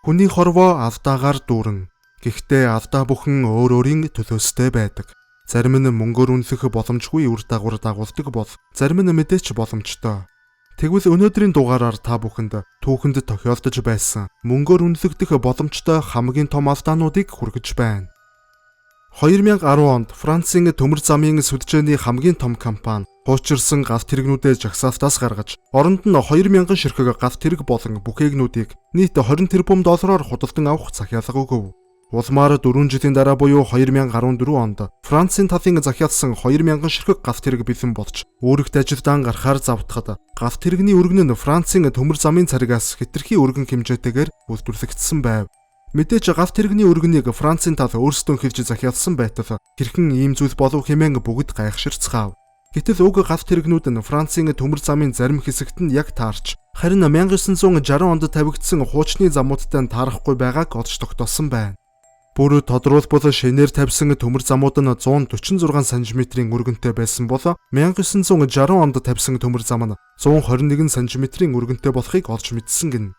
Хүний хорвоо авдаагаар дүүрэн. Гэхдээ авдаа бүхэн өөр өөрийн төлөөстэй байдаг. Зарим нь мөнгөөр үнэлэх боломжгүй үр дагавар дагуулдаг бол зарим нь мэдээч боломжтой. Тэгвэл өнөөдрийн дугаараар та бүхэнд түүхэнд тохиолдож байсан мөнгөөр үнэлэгдэх боломжтой хамгийн том авдаануудыг хүргэж байна. 2010 онд Францын төмөр замын сүлжээний хамгийн том компани хуучирсан галт тэрэгнүүдээ жагсаалтаас гаргаж, оронд нь 2000 ширхэг галт тэрэг болон бүхээгнүүдийг нийт 20 тэрбум доллараар худалдан авах захиалга өгөв. Улмаар 4 жилийн дараа буюу 2014 онд Францын талын захиалсан 2000 ширхэг галт тэрэг бэлэн болж, үүрэгт ажилдаан гарахаар завтахад галт тэрэгний өргөн нь Францын төмөр замын царигаас хэтэрхий өргөн хэмжээтэйгээр үйлдвэрлэгдсэн байв. Мэдээж галт тэрэгний өргөнийг Францын тал өөрсдөө хэлж захиалсан байтал хэрхэн ийм зүйл болов хэмээн бүгд гайхширцгаав. Гэтэл уг галт тэрэгнүүд нь Францын төмөр замын зарим хэсэгт нь яг таарч, харин 1960 онд тавигдсан хуучны замуудтай таарахгүй байгааг олж тогтоосон байна. Бүр тодруулбал шинээр тавьсан төмөр замууд нь 146 см-ийн өргөнтэй байсан бол 1960 онд тавьсан төмөр зам нь 121 см-ийн өргөнтэй болохыг олж мэдсэн гин.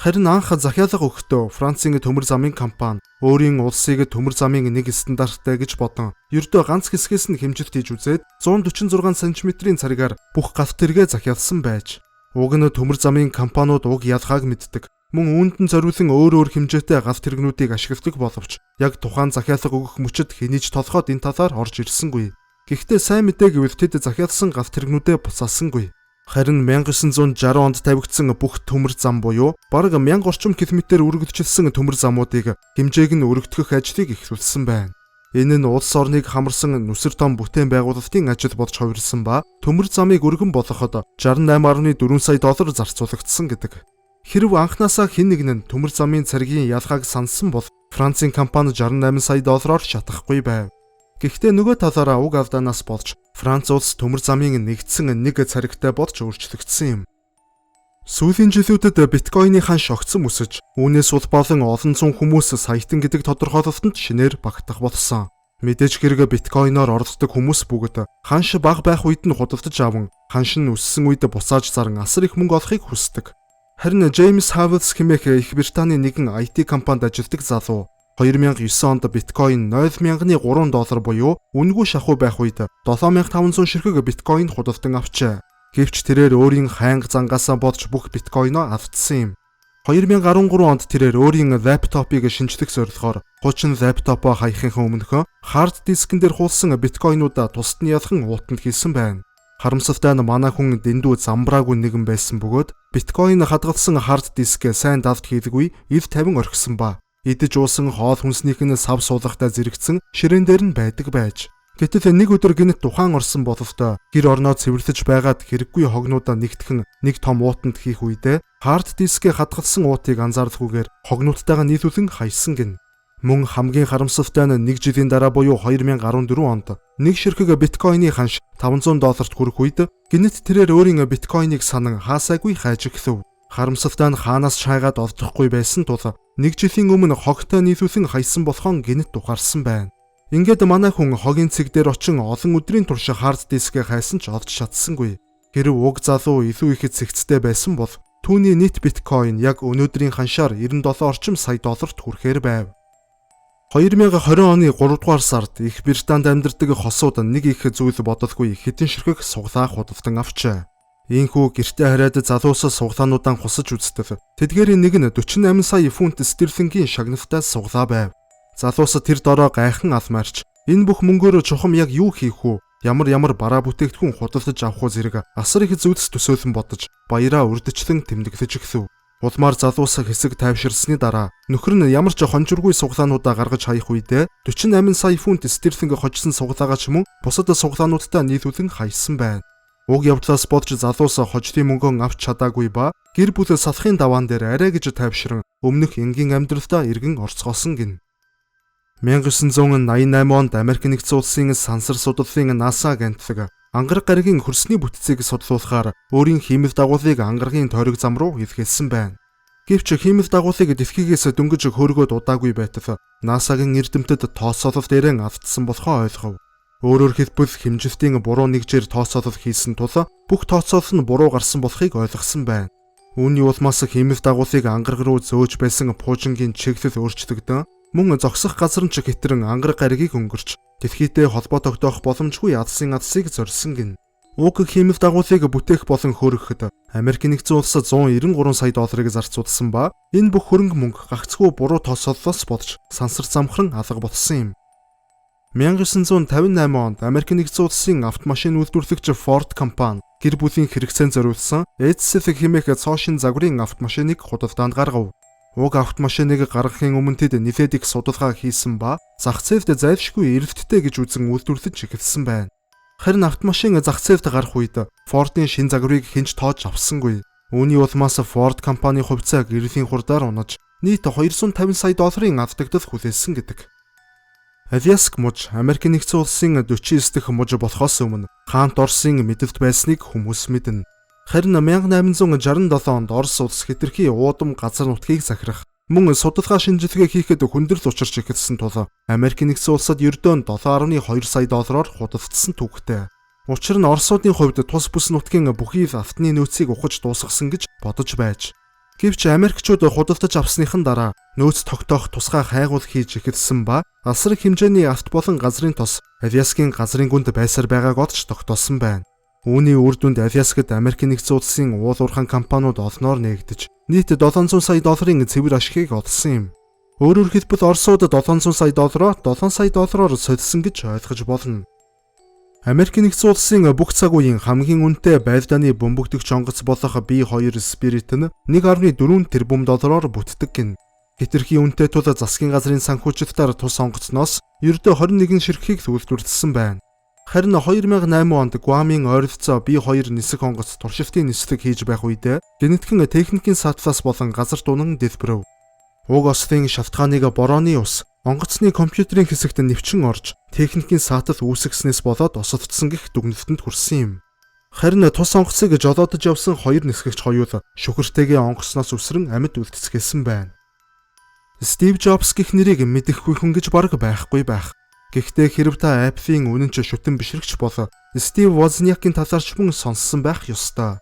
Харин анх захиалга өгөхдөө Францын төмөр замын компани өөрийн улсыг төмөр замын нэг стандарттай гэж бодон ердөө ганц хэсгээс нь хэмжилт хийж үзээд 146 см-ийн царигаар бүх галт тэргээ захиалсан байж, уг нь төмөр замын компаниуд уг ялгааг мэддэг. Мөн үүнд нь зориулсан өөр хэмжээтэй галт тэрэгнүүдийг ашигладаг боловч яг тухайн захиалга өгөх мөчөд хэнийч толгойд энэ талаар орж ирсэнгүй. Гэхдээ сайн мэдээ гэвэл тэд захиалсан галт тэрэгнүүдээ буцаасангүй. Харин 1960 онд тавигдсан бүх төмөр зам буюу бараг 1000 орчим километр үргэлжилсэн төмөр замуудыг хэмжээг нь өргөдгөх ажлыг эхлүүлсэн байна. Энэ нь улс орныг хамарсан нүсэр том бүтээн байгуулалтын ажил болж хувирсан ба төмөр замыг өргөн болгоход 68.4 сая доллар зарцуулагдсан гэдэг. Хэрв анхнаасаа хэн нэгэн нь төмөр замын цэргийн ялгааг санссан бол Францын компани 68 сая доллараар шатахгүй байв. Гэхдээ нөгөө талаараа уг алдаанаас болж Франц улс төмөр замын нэгдсэн нэг царигтай болж өөрчлөгдсөн юм. Сүүлийн жилүүдэд биткойны хан шогцсон өсөж, үүнээс улбаалan олон зуун хүмүүс саятан гэдэг тодорхойлолтод шинээр багтах болсон. Мэдээж хэрэг биткойноор оролцдог хүмүүс бүгд ханш бага байх үед нь худалдаж аван, ханш нь өссөн үед буцааж заран асар их мөнгө олохыг хүсдэг. Харин Джеймс Хавелс хэмээх Их Британий нэгэн IT компанид ажилладаг залуу 2009 онд биткойн 0.3 доллар буюу үнэгүй шахуу байх үед 7500 ширхэг биткойн худалдан авчээ. Гэвч тэрээр өөрийн хайнга зангаасаа болж бүх биткойноо автсан юм. 2013 онд тэрээр өөрийн лаптопыг шинжлэх зорилгоор 30 лаптопоо хаяхын өмнөхөө хард дискэн дээр хуулсан биткойнуудаа тусад нь ялхан уутанд хийсэн байна. Харамсалтай нь манай хүн дэндүү замбраагүй нэгэн байсан бөгөөд биткойн хадгалсан хард дискээ сайн давд хийдэггүй 90-50 орхисон ба идэж уусан хоол хүнснийх нь сав суулгахтай зэрэгцэн ширээн дээр нь байдаг байж. Гэтэл нэг өдөр гинт тухайн орсон бололтой гэр орноо цэвэрлэж байгаад хэрэггүй хогнуудаа нэгтгэн нэг том уутанд хийх үедээ хард дискээ хадгалсан уутыг анзаарлахгүйгээр хогнуудтайгаа нийлүүлэн хаясан гин. Мөн хамгийн харамсалтай нь 1 жилийн дараа буюу 2014 онд нэг ширхэг биткойны ханш 500 долларт хүрэх үед гинэт тэрээр өөрийн биткойныг санан хаасайгүй хайж эхлэв. Харамсалтай нь хаанаас шайгаад олдохгүй байсан тул 1 жилийн өмнө хогтой нийлүүлэн хаясан болохон гинэт ухаарсан байна. Ингээд манай хүн хогийн цэг дээр очин олон өдрийн турш хард дискээ хайсан ч олж чадсангүй. Хэрв уг залуу илүү их цэгцтэй байсан бол түүний нийт биткойн яг өнөөдрийн ханшаар 97 орчим сая долларт хүрэхээр байв. 2020 оны 3 дугаар сард Их Британд амьдардаг хосууд нэг их зүйл бодолгүй хэдэн ширхэг суглаа худалдан авчээ. Ийхүү гэртээ хараад залуус суглаануудаа хусаж үзтэл тэдгээрийн нэг нь 48 сая фунт стерлингийн шагналтай суглаа байв. Залуус тэр дороо гайхан алмаарч энэ бүх мөнгөөр чухам яг юу хийх үү? Ямар бараа бүтээгдэхүүн худалдаж авах уу зэрэг асар их зүйлс төсөөлөн бодож баяраа урдчлан тэмдэглэж эхлэв. Улмаар залуус хэсэг тайвширсны дараа нөхөр нь ямар ч хонжиргүй суглаануудаа гаргаж хаях үедээ 48 сая фунт стерлинг хожсон суглаагаа ч мөн бусад суглаануудтай нийлүүлэн хаясан байна. Уг явдлаас болж залуус хожлын мөнгөө авч чадаагүй ба гэр бүл салахын даваан дээр арай гэж тайвшран өмнөх энгийн амьдралдаа эргэн орцгоосон гин. 1988 онд Америк нэгдсэн улсын сансар судлалын NASA агентлаг ангараг гаригийн хөрсний бүтцийг судлуулахаар өөрийн хиймэл дагуулыг ангаргийн тойрог зам руу илгээсэн байна. Гэвч хиймэл дагуулыг дэлхийгээс дөнгөж хөөргөөд удаагүй байтал NASA-гийн эрдэмтэд тооцоолол дээрэн автсан болохоо ойлгов. Өөрөөр хэлбэл хэмжилтийн буруу нэгжээр тооцоолол хийсэн тул бүх тооцоолол нь буруу гарсан болохыг ойлгосон байна. Үүний улмаас хэмээх дагуулыг ангараг руу зөөж байсан пуужингийн чиглэл өөрчлөгдөн мөн зогсох газар нь ч хэтрэн ангараг гаригийг өнгөрч дэлхийдээ холбоо тогтоох боломжгүй адсын адсыг зорьсон гин. Уг хэмээх дагуулыг бүтээх болон хөргөхөд Америкийн нэгдсэн улс 193 сая долларыг зарцуулсан ба энэ бүх хөрөнгө мөнгө гагцхүү буруу тооцооллоос болж сансар замхран алга болсон юм. 1958 онд Америкийн нэгдсэн улсын автомашин үйлдвэрлэгч Ford компани гэр бүлийн хэрэгцээнд зориулсан Edsel хэмээх цоошин загварын автомашиныг худалдаанд гаргав. Уг автомашиныг гаргахын өмнө тэд нэлээд их судалгаа хийсэн ба зах зээлд зайлшгүй эрэлттэй гэж үзэн үйлдвэрлэж эхэлсэн байна. Харин автомашин зах зээлд гарах үед Ford-ын шин загварыг хинж тоож авсангүй. Үүний улмаас Ford компани хувьцаа гэрлийн хурдаар унаж нийт 250 сая долларын алдагдал хүлээсэн гэдэг. Алиаск муж Америкийн нэгдсэн улсын 49 дахь муж болохоос өмнө хаант Оросын мэдэлд байсныг хүмүүс мэднэ. Харин 1867 онд Орос улс хэтэрхий уудам газар нутгийг захирах мөн судалгаа шинжилгээ хийхэд хүндрэл учирч эхэлсэн тул Америкийн нэгдсэн улсад ердөө 7.2 сая доллараар худалдсан түүхтэй. Учир нь Оросуудын хувьд тус бүс нутгийн бүхий л автны нөөцийг ухаж дуусгасан гэж бодож байж. Гэвч Америкчууд худалдаж авсныхан дараа нөөц тогтоох тусгай хайгуул хийж эхэлсэн ба асар их хэмжээний авт болон газрын тос Аляскийн газрын гүнд байсаар байгааг олж тогтоосон байна. Үүний үр дүнд Аляскад Америкийн нэгдсэн улсын уул уурхайн компаниуд олноор нээгдэж нийт 700 сая долларын цэвэр ашгийг олсон юм. Өөрөөр хэлбэл Оросууд 700 сая доллароо 7 сая доллараар сольсон гэж ойлгож болно. Америкийн нэгдсэн улсын бүх цаг үеийн хамгийн үнэтэй байлдааны бөмбөгдөгч онгоц болох B2 Spirit нь 1.4 тэрбум доллараар бүтдэг гин. Хэтэрхий үнэтэй тул засгийн газрын санхүүжилтээр тус онгоцноос ердөө 21 ширхгийг үйлдвэрлэсэн байна. Харин 2008 онд Гуамын ойролцоо B2 нисэх онгоц туршилтын нислэг хийж байх үед генетикийн техникийн саатлаас болон газар дунан дэлбэрэв. Уг ослын шалтгааныг борооны ус онгоцны компьютерийн хэсэгт нэвчин орж техникийн саатал үүсгэснээс болоод осолдсон гэх дүгнэлтэнд хүрсэн юм. Харин тус онгоцыг жолоодож явсан хоёр нисгэгч хоёул шүхэртэйгээ онгоцноос үсрэн амьд үлдцгээсэн байна. Стив Джобс гэх нэрийг мэдэхгүй хүн гэж бараг байхгүй байх. Гэхдээ хэрэв та Apple-ийн үнэн ч шүтэн бишрэгч бол Стив Возняк-ийн талаарч мөн сонссон байх ёстой.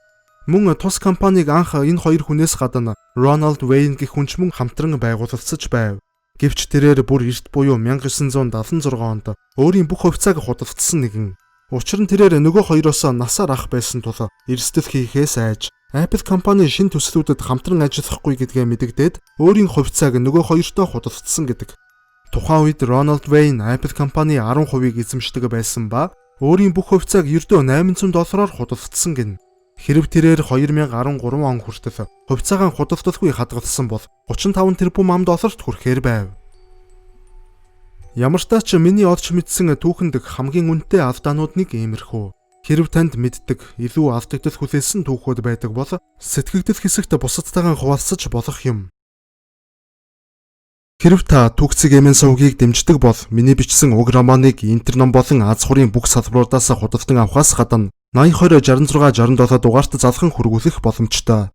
Мөн тус компаниг анх энэ хоёр хүнээс гадна Ronald Wayne гэх хүн ч мөн хамтран байгуулагдсаж байв. Гэвч тэрээр бүр эрт буюу 1976 онд өөрийн бүх хувьцааг худалдсан нэгэн. Учир нь тэрээр нөгөө хоёроос насаар ах байсан тул эрсдэл хийхээс айж Apple компани шинэ төслүүдэд хамтран ажиллахгүй гэдгээ мэдэгдээд өөрийн хувьцааг нөгөө хоёртоо худалдсан гэдэг. Тухайн үед Ronald Wayne Apple компани 10%-ийг эзэмшдэг байсан ба өөрийн бүх хувьцааг ердөө $800 худалдсан гин. Хэрэв тэрээр 2013 он хүртэл хувьцаагаа худалдалгүй хадгалсан бол 35 тэрбум $. Хүрэхээр байв. Ямар ч тач миний олж мэдсэн түүхэнд хамгийн үнэтэй алдаанууд нэг иймэрхүү. Хэрэв танд мэддэг, илүү алдагдал хүлээсэн түүхүүд байдаг бол сэтгэгдэл хэсэгт бусадтайгаа хуваалцаж болох юм. Хэрэв та түүхцэг эмэн сувгийг дэмждэг бол миний бичсэн уг романыг интерном болон аз хүрийн бүх салбаруудаас худалдан авахаас гадна 8020 66 67 дугаарт залхан хүргүүлэх боломжтой.